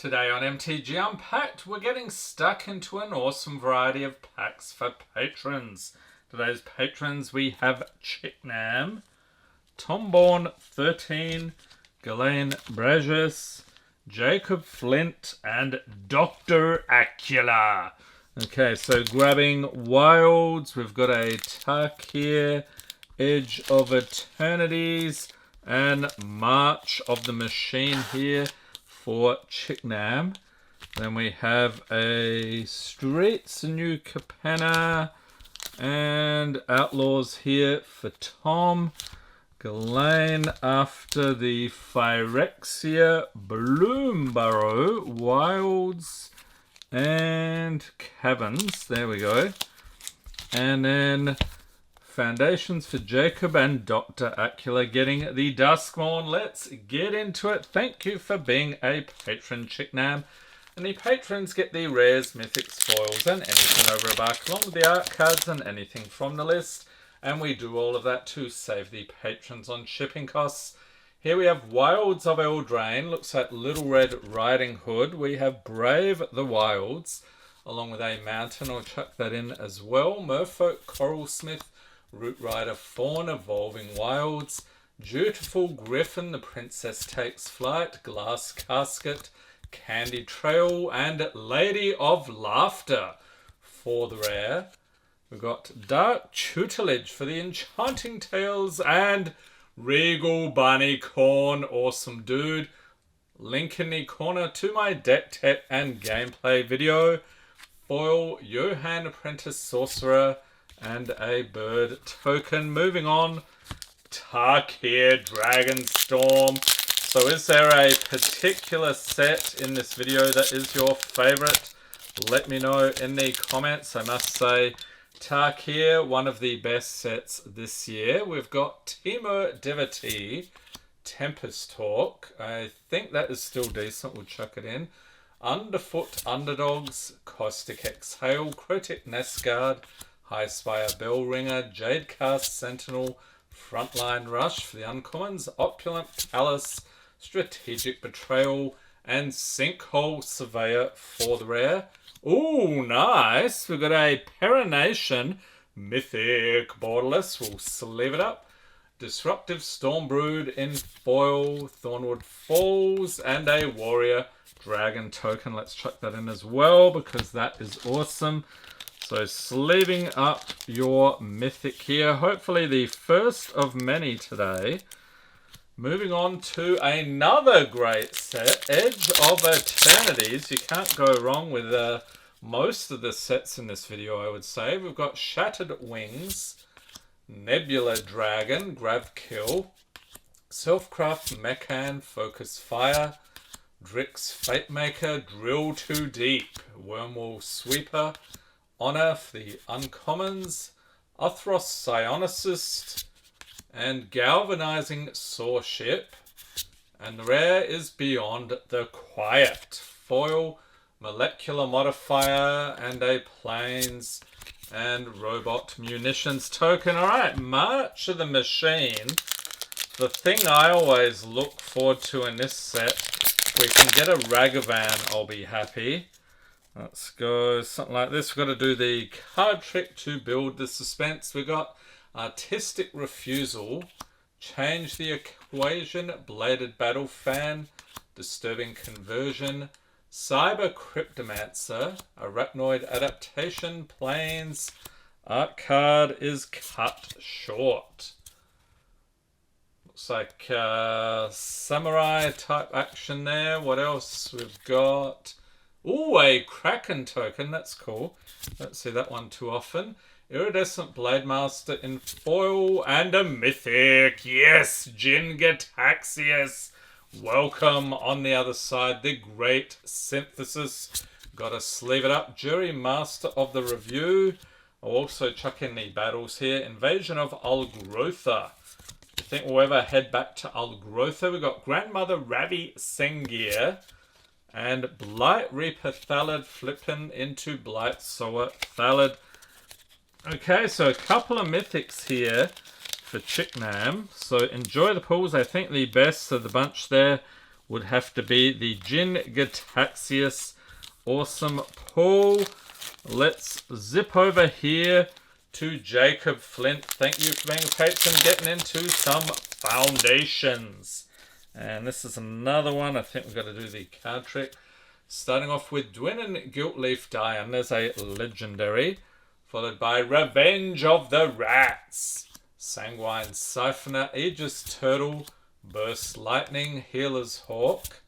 Today on MTG Unpacked, we're getting stuck into an awesome variety of packs for patrons. Today's patrons, we have Chicknam, Tomborn 13, Ghislaine Bragis, Jacob Flint, and Dr. Acula. Okay, so grabbing wilds, we've got a Tarkir, Edge of Eternities, and March of the Machine here for Chicknam. Then we have a Streets, a new Capenna, and Outlaws here for Tom. Ghislaine after the Phyrexia, Bloomburrow, Wilds, and Caverns. There we go. And then Foundations for Jacob and Dr. Acula getting the Duskmourn. Let's get into it. Thank you for being a patron, Chicknam. And the patrons get the rares, mythics, foils, and anything over a buck, along with the art cards and anything from the list. And we do all of that to save the patrons on shipping costs. Here we have Wilds of Eldraine. Looks like Little Red Riding Hood. We have Brave the Wilds, along with a Mountain. I'll chuck that in as well. Merfolk, Coralsmith, Root Rider, Fawn, Evolving Wilds, Dutiful Griffin, The Princess Takes Flight, Glass Casket, Candy Trail, and Lady of Laughter for the rare. We've got Dark Tutelage for the Enchanting Tales, and Regal Bunny Corn, awesome dude. Link in the corner to my deck tip and gameplay video. Foil, Johann Apprentice Sorcerer, and a bird token. Moving on, Tarkir, Dragonstorm. So is there a particular set in this video that is your favourite? Let me know in the comments. I must say, Tarkir, one of the best sets this year. We've got Temur Devotee, Tempest Talk. I think that is still decent. We'll chuck it in. Underfoot Underdogs, Caustic Exhale, Crotic Nestguard, High Spire Bellringer, Jadecast Sentinel, Frontline Rush for the uncommons, Opulent Palace, Strategic Betrayal, and Sinkhole Surveyor for the rare. Ooh, nice. We've got a Perenation, Mythic Borderless. We'll sleeve it up. Disruptive Stormbrood in foil, Thornwood Falls, and a Warrior Dragon token. Let's chuck that in as well because that is awesome. So sleeving up your mythic here. Hopefully the first of many today. Moving on to another great set, Edge of Eternities. You can't go wrong with most of the sets in this video, I would say. We've got Shattered Wings, Nebula Dragon, Gravkill, Selfcraft Mechan, Focus Fire, Drix Fatemaker, Drill Too Deep, Wormwall Sweeper, Honor for the uncommons, Uthros Psionicist, and Galvanizing Sawship. And the rare is Beyond the Quiet. Foil, Molecular Modifier, and a Plains and Robot Munitions token. Alright, March of the Machine. The thing I always look forward to in this set, if we can get a Ragavan, I'll be happy. Let's go something like this. We've got to do the card trick to build the suspense. We've got Artistic Refusal, Change the Equation, Bladed Battle Fan, Disturbing Conversion, Cyber Cryptomancer, Arachnoid Adaptation, Plains. Art card is cut short. Looks like Samurai type action there. What else we've got? Ooh, a Kraken token. That's cool. Don't see that one too often. Iridescent Blademaster in foil and a mythic. Yes, Jin-Gitaxias. Welcome on the other side. The Great Synthesis. Gotta sleeve it up. Jury Master of the Review. I'll also chuck in the battles here. Invasion of Ulgrotha. I think we'll ever head back to Ulgrotha. We've got Grandmother Ravi Sengir. And Blight Reaper Thallid flipping into Blight Sower Thallid. Okay, so a couple of mythics here for Chicknam. So enjoy the pools. I think the best of the bunch there would have to be the Jin Gataxius. Awesome pull. Let's zip over here to Jacob Flint. Thank you for being a patron, getting into some foundations. And this is another one. I think we've got to do the card trick. Starting off with Dwynn Giltleaf Dian. There's a legendary. Followed by Revenge of the Rats. Sanguine Siphoner, Aegis Turtle, Burst Lightning, Healer's Hawk,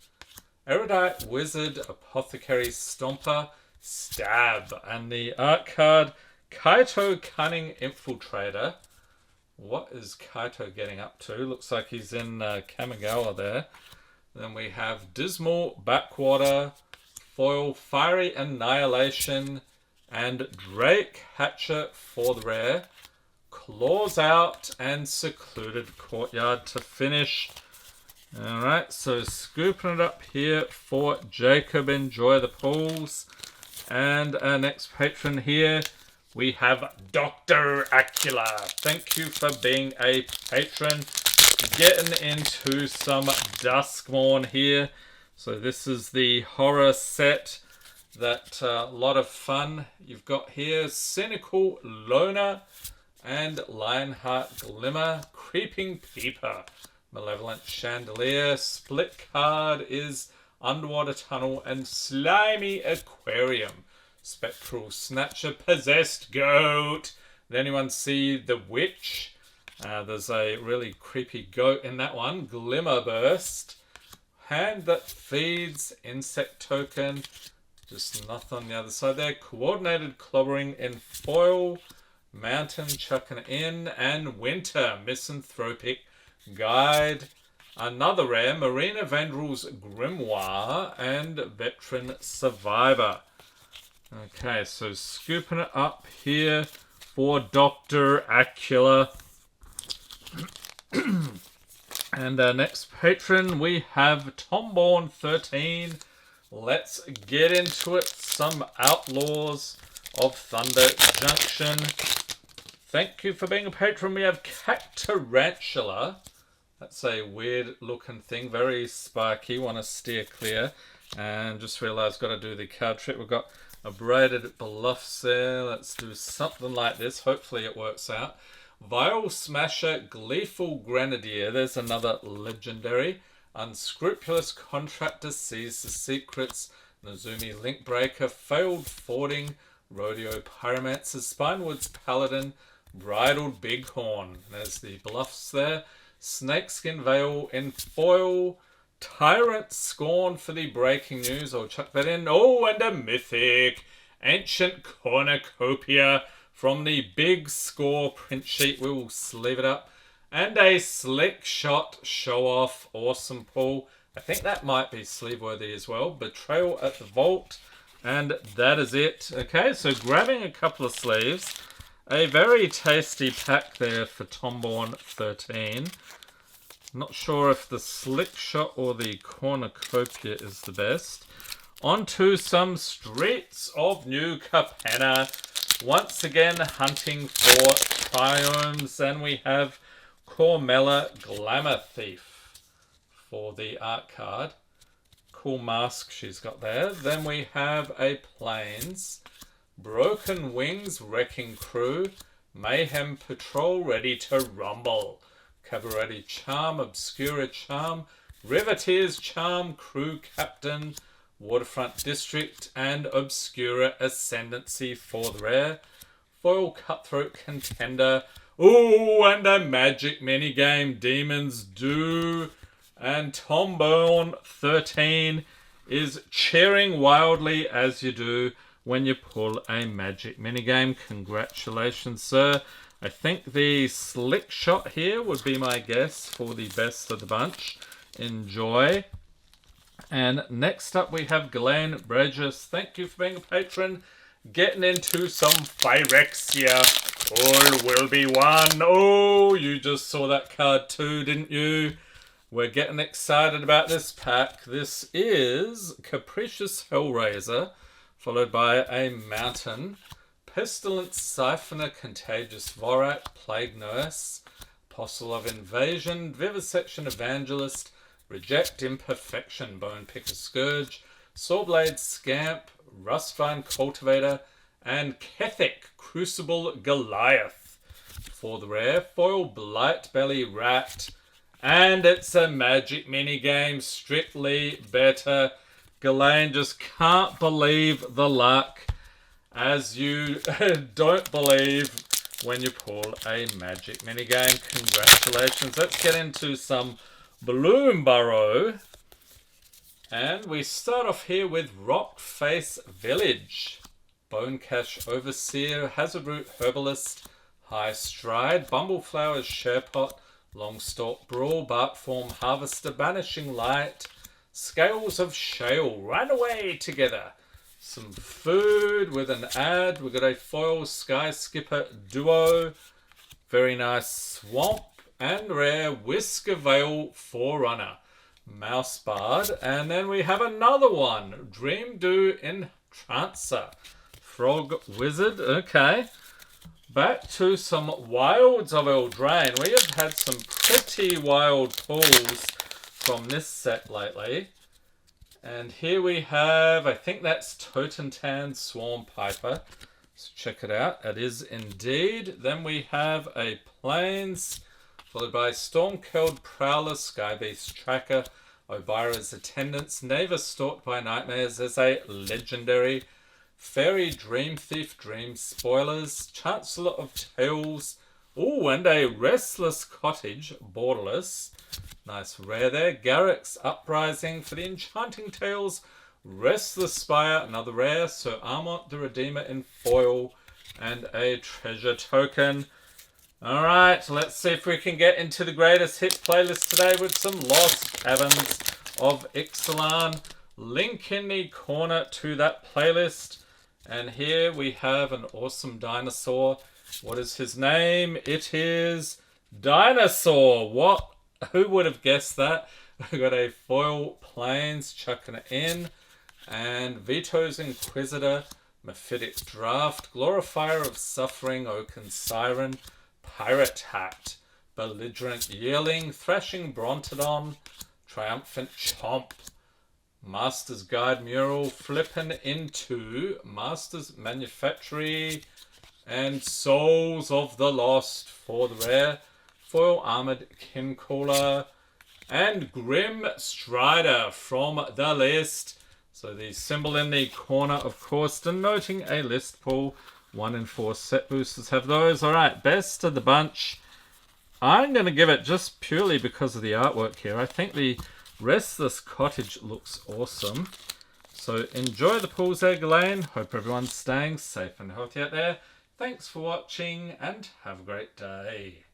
Erudite Wizard, Apothecary Stomper, Stab. And the art card, Kaito Cunning Infiltrator. What is Kaito getting up to? Looks like he's in Kamigawa there. Then we have Dismal Backwater, Foil Fiery Annihilation, and Drake Hatcher for the rare. Claws Out and Secluded Courtyard to finish. Alright, so scooping it up here for Jacob. Enjoy the pulls. And our next patron here, we have Dr. Acula. Thank you for being a patron. Getting into some Duskmourn here. So this is the horror set that a lot of fun. You've got here Cynical Loner and Lionheart Glimmer, Creeping Peeper, Malevolent Chandelier. Split card is Underwater Tunnel and Slimy Aquarium. Spectral Snatcher, Possessed Goat. Did anyone see The Witch? There's a really creepy goat in that one. Glimmer Burst. Hand That Feeds, Insect Token. Just nothing on the other side there. Coordinated Clobbering in foil. Mountain Chucking In. And Winter Misanthropic Guide. Another rare, Marina Vandrel's Grimoire and Veteran Survivor. Okay, so scooping it up here for Dr. Acula. And our next patron, we have Tomborn13. Let's get into it. Some Outlaws of Thunder Junction. Thank you for being a patron. We have Cactarantula. That's a weird looking thing. Very sparky. Want to steer clear. And just realised got to do the card trick. We've got a braided bluffs there. Let's do something like this. Hopefully it works out. Viral Smasher, Gleeful Grenadier. There's another legendary. Unscrupulous Contractor sees the secrets. Nozumi Linkbreaker, Failed Fording, Rodeo Pyromancer, Spinewoods Paladin, Bridled Bighorn. There's the bluffs there. Snakeskin Veil in foil. Tyrant Scorn for the breaking news. I'll chuck that in. Oh, and a mythic. Ancient Cornucopia from the Big Score print sheet. We will sleeve it up. And a Slick Shot Show Off. Awesome pull. I think that might be sleeve worthy as well. Betrayal at the Vault. And that is it. Okay, so grabbing a couple of sleeves. A very tasty pack there for Tomborn13. Not sure if the Slick Shot or the Cornucopia is the best. On to some Streets of New Capenna. Once again, hunting for triomes. And we have Cormella Glamour Thief for the art card. Cool mask she's got there. Then we have a Plains. Broken Wings Wrecking Crew. Mayhem Patrol Ready to Rumble. Cabaret Charm, Obscura Charm, Riveteers Charm, Crew Captain, Waterfront District, and Obscura Ascendancy for the rare. Foil Cutthroat Contender. Ooh, and a Magic minigame, Demons Do. And Tomborn13 is cheering wildly as you do when you pull a Magic minigame. Congratulations, sir. I think the Slick Shot here would be my guess for the best of the bunch. Enjoy. And next up we have Glenn Bridges. Thank you for being a patron. Getting into some Phyrexia. All will be one. Oh, you just saw that card too, didn't you? We're getting excited about this pack. This is Capricious Hellraiser, followed by a Mountain. Pestilent Siphoner, Contagious Vorat, Plague Nurse, Apostle of Invasion, Vivisection Evangelist, Reject Imperfection, Bone Picker Scourge, Sawblade Scamp, Rustvine Cultivator, and Kethic Crucible Goliath. For the rare, foil Blightbelly Rat, and it's a magic minigame, strictly better. Ghislaine just can't believe the luck, as you don't believe when you pull a magic minigame. Congratulations. Let's get into some Bloomburrow. And we start off here with Rockface Village, Bonecash Overseer, Hazardroot Herbalist, High Stride, Bumbleflowers Sharepot, Longstalk Brawl, Barkform Harvester, Banishing Light, Scales of Shale, Run Away Together. Some food with an ad. We've got a foil Sky Skipper Duo, very nice Swamp, and rare Whisker Veil Forerunner, Mouse Bard, and then we have another one, Dream Do Entrancer, Frog Wizard. Okay, back to some Wilds of Eldraine. We have had some pretty wild pulls from this set lately. And here we have, I think that's Totentan Swarm Piper. So check it out. It is indeed. Then we have a Plains, followed by Stormcurled Prowler, Skybeast Tracker, Obira's Attendants, Naver Stalked by Nightmares as a legendary, Fairy Dream Thief, Dream Spoilers, Chancellor of Tales, oh, and a Restless Cottage, Borderless. Nice rare there. Garrick's Uprising for the Enchanting Tales, Restless Spire, another rare, Sir Armont the Redeemer in foil, and a treasure token. Alright, let's see if we can get into the greatest hits playlist today with some Lost Caverns of Ixalan. Link in the corner to that playlist. And here we have an awesome dinosaur. What is his name? It is Dinosaur. What? Who would have guessed that? We've got a foil Plains chucking it in. And Veto's Inquisitor, Mephitic Draft, Glorifier of Suffering, Oaken Siren, Pirate Hat, Belligerent Yearling, Thrashing Brontodon, Triumphant Chomp, Master's Guide Mural, Flippin' Into, Master's Manufactory, and Souls of the Lost for the rare, Foil Armored Kincaller, and Grim Strider from the list. So the symbol in the corner, of course, denoting a list pull. 1 in 4 set boosters have those. Alright, best of the bunch. I'm going to give it just purely because of the artwork here. I think the Restless Cottage looks awesome. So enjoy the pulls there, Ghislaine. Hope everyone's staying safe and healthy out there. Thanks for watching and have a great day.